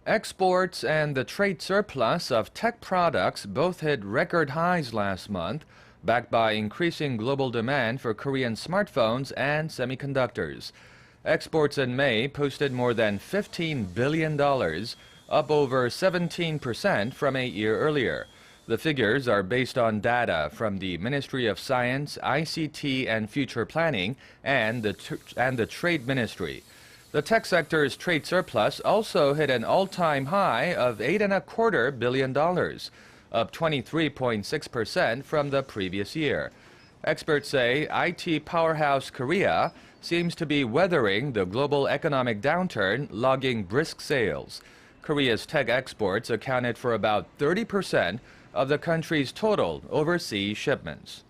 Exports and the trade surplus of tech products both hit record highs last month, backed by increasing global demand for Korean smartphones and semiconductors. Exports in May posted more than $15 billion, up over 17% from a year earlier. The figures are based on data from the Ministry of Science, ICT and Future Planning and the Trade Ministry. The tech sector's trade surplus also hit an all-time high of $8.25 billion, up 23.6% from the previous year. Experts say IT powerhouse Korea seems to be weathering the global economic downturn, logging brisk sales. Korea's tech exports accounted for about 30% of the country's total overseas shipments.